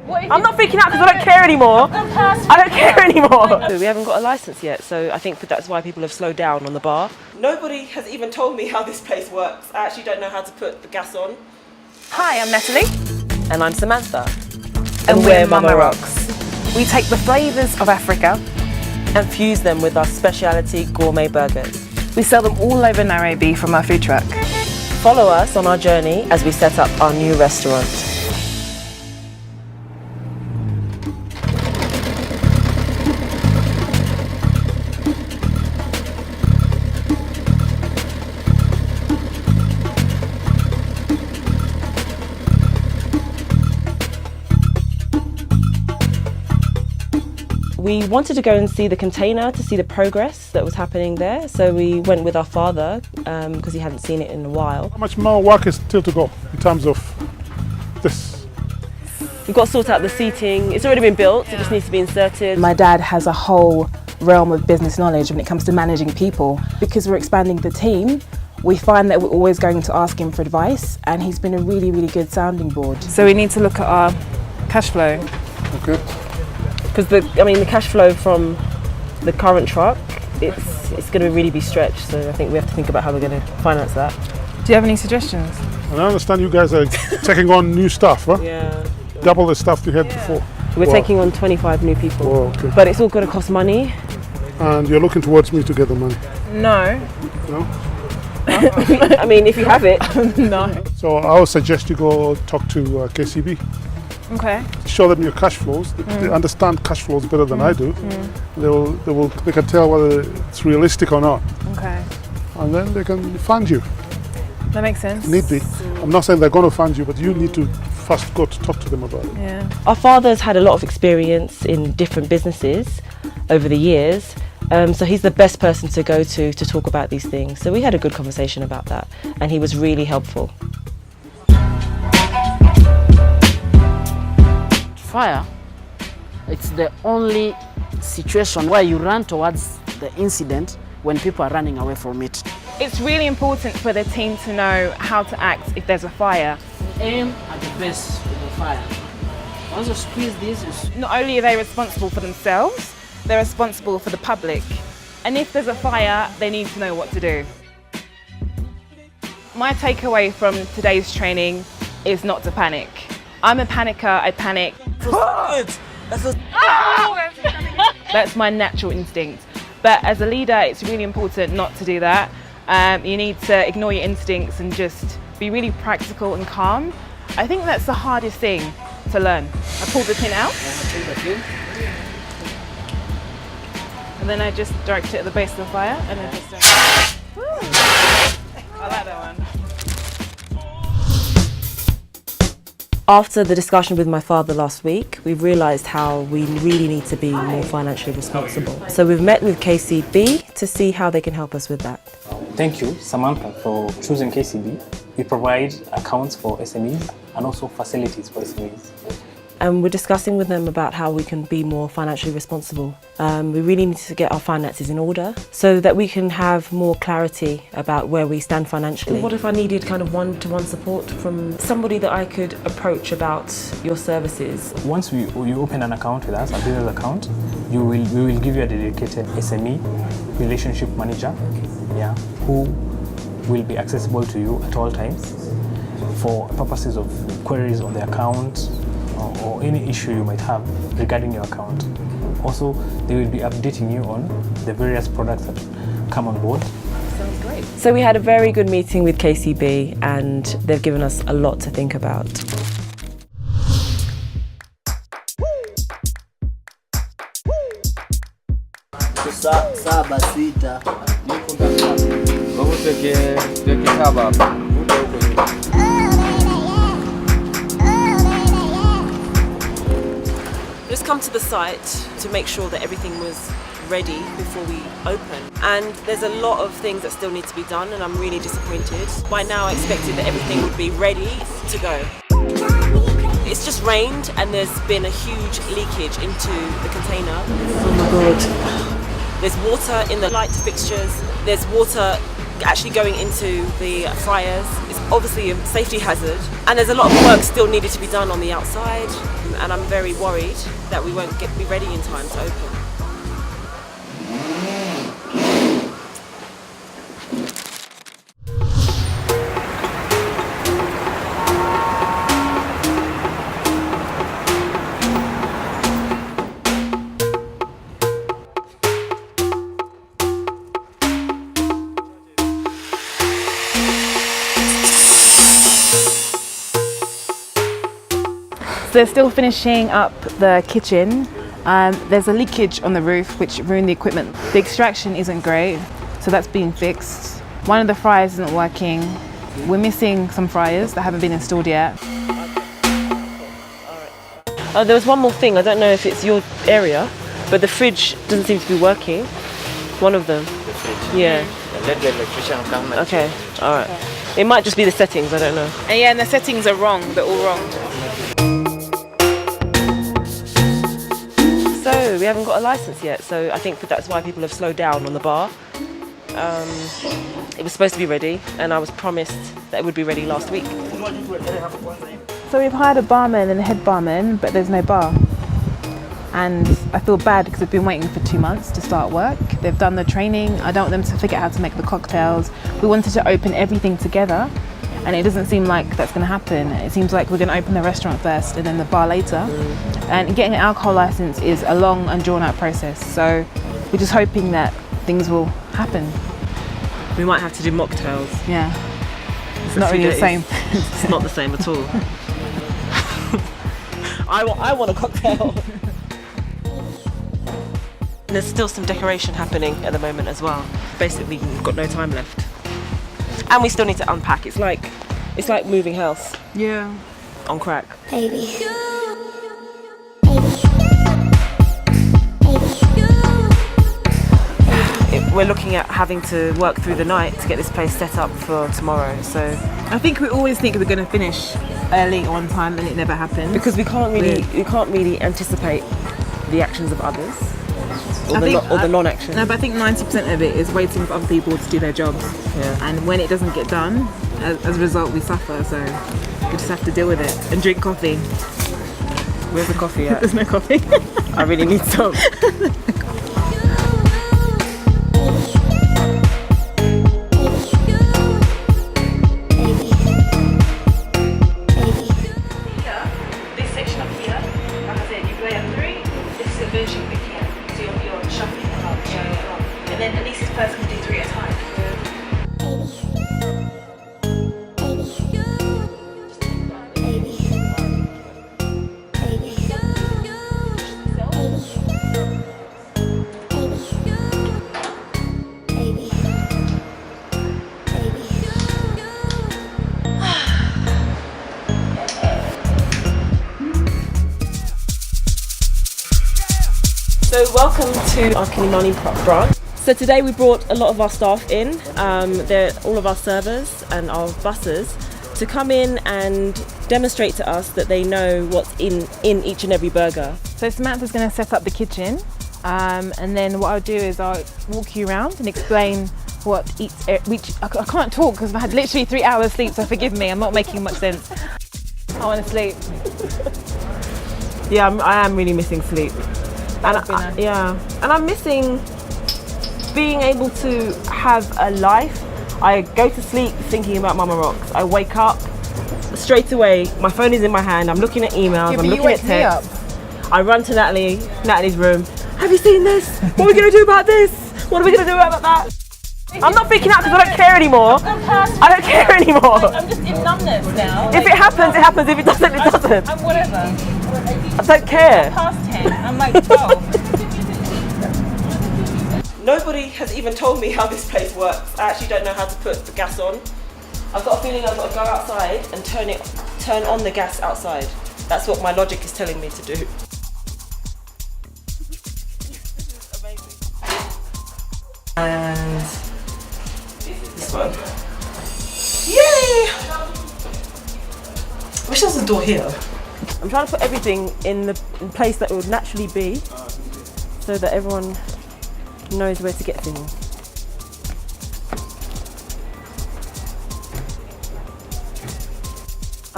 I'm not freaking out because I don't care anymore. I don't care anymore. We haven't got a license yet, so I think that's why people have slowed down on the bar. Nobody has even told me how this place works. I actually don't know how to put the gas on. Hi, I'm Natalie. And I'm Samantha. And we're Mama Rocks. We take the flavours of Africa and fuse them with our speciality gourmet burgers. We sell them all over Nairobi from our food truck. Follow us on our journey as we set up our new restaurant. We wanted to go and see the container to see the progress that was happening there. So we went with our father because he hadn't seen it in a while. How much more work is still to go in terms of this? We've got to sort out the seating. It's already been built, it just needs to be inserted. My dad has a whole realm of business knowledge when it comes to managing people. Because we're expanding the team, we find that we're always going to ask him for advice, and he's been a really, really good sounding board. So we need to look at our cash flow. Okay. Because the cash flow from the current truck, it's going to really be stretched. So I think we have to think about how we're going to finance that. Do you have any suggestions? And I understand you guys are taking on new staff, huh? Yeah. Double the stuff you had before. We're taking on 25 new people. Oh, okay. But it's all going to cost money. And you're looking towards me to get the money? No. No? I mean, if you have it. No. So I would suggest you go talk to KCB. Okay. Show them your cash flows. They understand cash flows better than I do. They can tell whether it's realistic or not. Okay. And then they can fund you. That makes sense. Need be. I'm not saying they're going to fund you, but you need to first go to talk to them about it. Yeah. Our father's had a lot of experience in different businesses over the years. So he's the best person to go to talk about these things. So we had a good conversation about that, and he was really helpful. Fire, it's the only situation where you run towards the incident when people are running away from it. It's really important for the team to know how to act if there's a fire. Aim at the base of the fire. Once you squeeze this, not only are they responsible for themselves, they're responsible for the public. And if there's a fire, they need to know what to do. My takeaway from today's training is not to panic. I'm a panicker, I panic. That's my natural instinct. But as a leader, it's really important not to do that. You need to ignore your instincts and just be really practical and calm. I think that's the hardest thing to learn. I pull the tin out. And then I just direct it at the base of the fire and then just I like that one. After the discussion with my father last week, we've realised how we really need to be more financially responsible. So we've met with KCB to see how they can help us with that. Thank you, Samantha, for choosing KCB. We provide accounts for SMEs and also facilities for SMEs. And we're discussing with them about how we can be more financially responsible. We really need to get our finances in order so that we can have more clarity about where we stand financially. What if I needed kind of one-to-one support from somebody that I could approach about your services? Once you open an account with us, a business account, we will give you a dedicated SME relationship manager, who will be accessible to you at all times for purposes of queries on the account, or any issue you might have regarding your account. Also, they will be updating you on the various products that come on board. Sounds great. So we had a very good meeting with KCB and they've given us a lot to think about. Just come to the site to make sure that everything was ready before we open. And there's a lot of things that still need to be done and I'm really disappointed. By now I expected that everything would be ready to go. It's just rained and there's been a huge leakage into the container. Oh my God. There's water in the light fixtures. There's water actually going into the fryers. It's obviously a safety hazard, and there's a lot of work still needed to be done on the outside, and I'm very worried that we won't be ready in time to open. So they're still finishing up the kitchen. There's a leakage on the roof which ruined the equipment. The extraction isn't great, so that's being fixed. One of the fryers isn't working. We're missing some fryers that haven't been installed yet. Oh, there was one more thing. I don't know if it's your area, but the fridge doesn't seem to be working. One of them. The fridge. Yeah. Let the electrician come and Okay. All right. It might just be the settings. I don't know. And yeah, and the settings are wrong. They're all wrong. So we haven't got a license yet. So I think that's why people have slowed down on the bar. It was supposed to be ready, and I was promised that it would be ready last week. So we've hired a barman and a head barman, but there's no bar. And I feel bad because we've been waiting for 2 months to start work. They've done the training. I don't want them to figure out how to make the cocktails. We wanted to open everything together, and it doesn't seem like that's going to happen. It seems like we're going to open the restaurant first and then the bar later. And getting an alcohol license is a long and drawn out process. So we're just hoping that things will happen. We might have to do mocktails. Yeah. It's For not 2 really the days. same. It's not the same at all. I want a cocktail. There's still some decoration happening at the moment as well. Basically, we've got no time left, and we still need to unpack. It's like moving house Yeah. on crack. Baby. We're looking at having to work through the night to get this place set up for tomorrow. So I think we always think we're going to finish early or on time, and it never happens. because we can't really anticipate the actions of others or the non-action. No, but I think 90% of it is waiting for other people to do their jobs. Yeah. And when it doesn't get done, as a result, we suffer. So we just have to deal with it and drink coffee. Where's the coffee at? There's no coffee. I really need some. This section up here, like I said, you play at 3. This is a finishing bit here. So you're shuffling along, and then at least this person can do 3 at a time. So welcome to our Kilimani branch. So today we brought a lot of our staff in, all of our servers and our bussers, to come in and demonstrate to us that they know what's in each and every burger. So Samantha's going to set up the kitchen, and then what I'll do is I'll walk you around and explain what each. I can't talk because I've had literally 3 hours sleep, so forgive me. I'm not making much sense. I want to sleep. Yeah, I am really missing sleep. And That would be nice. and I'm missing being able to have a life. I go to sleep thinking about Mama Rocks. I wake up straight away. My phone is in my hand. I'm looking at emails. Yeah, I'm but you looking at wake me up. texts. I run to Natalie's room. Have you seen this? What are we going to do about this? What are we going to do about that? I'm not freaking out because I don't care anymore. I don't care anymore. I'm just in numbness now. If it happens, it happens. If it doesn't, it doesn't. I'm whatever. I don't care. Past 10. I'm like 12. Nobody has even told me how this place works. I actually don't know how to put the gas on. I've got a feeling I've got to go outside and turn on the gas outside. That's what my logic is telling me to do. And this one. Yay! I wish there was a door here. I'm trying to put everything in the place that it would naturally be, so that everyone knows where to get things.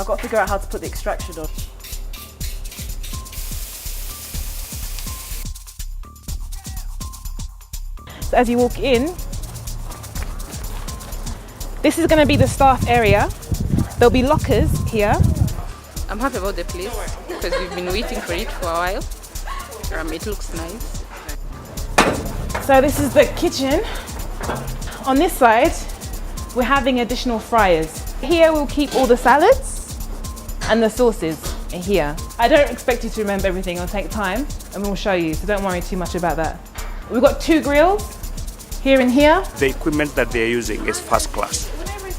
I've got to figure out how to put the extraction on. So as you walk in, this is going to be the staff area. There'll be lockers here. I'm happy about the place because we've been waiting for it for a while. It looks nice. So this is the kitchen. On this side, we're having additional fryers. Here we'll keep all the salads and the sauces here. I don't expect you to remember everything, it'll take time and we'll show you, so don't worry too much about that. We've got 2 grills, here and here. The equipment that they're using is first class,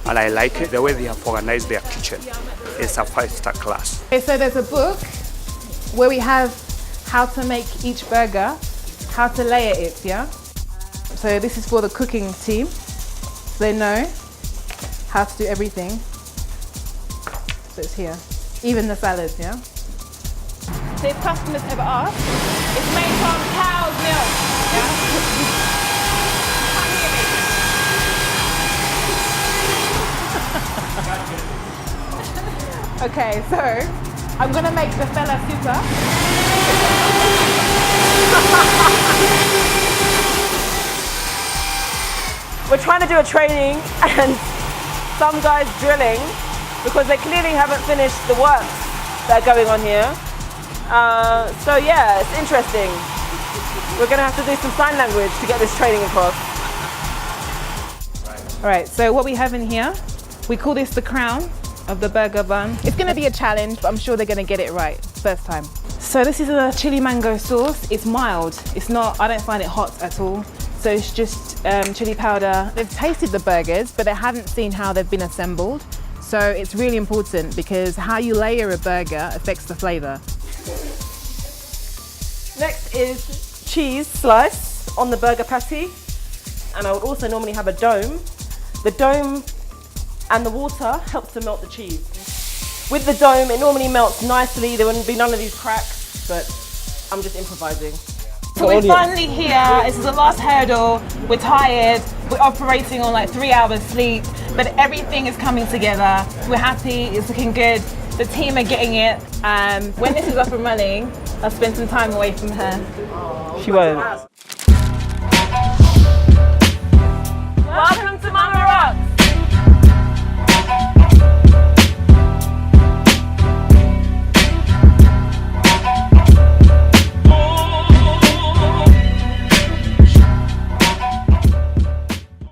and I like it. The way they have organized their kitchen is a 5-star class. Okay, so there's a book where we have how to make each burger, how to layer it, yeah? So this is for the cooking team, so they know how to do everything. So it's here, even the salads, yeah? So if customers ever ask, it's made from cow's milk, yeah? Okay, so I'm gonna make the fella super. We're trying to do a training and some guys drilling because they clearly haven't finished the works that are going on here. So yeah, it's interesting. We're gonna have to do some sign language to get this training across. All right, so what we have in here, we call this the crown of the burger bun. It's gonna be a challenge, but I'm sure they're gonna get it right first time. So this is a chili mango sauce. It's mild. It's not, I don't find it hot at all. So it's just chili powder. They've tasted the burgers, but they haven't seen how they've been assembled. So it's really important because how you layer a burger affects the flavor. Next is cheese slice on the burger patty. And I would also normally have a dome. The dome and the water helps to melt the cheese. With the dome, it normally melts nicely. There wouldn't be none of these cracks, but I'm just improvising. So we're finally here. This is the last hurdle. We're tired. We're operating on like 3 hours sleep, but everything is coming together. We're happy. It's looking good. The team are getting it. When this is up and running, I'll spend some time away from her. She won't. Welcome to Mama Rocks!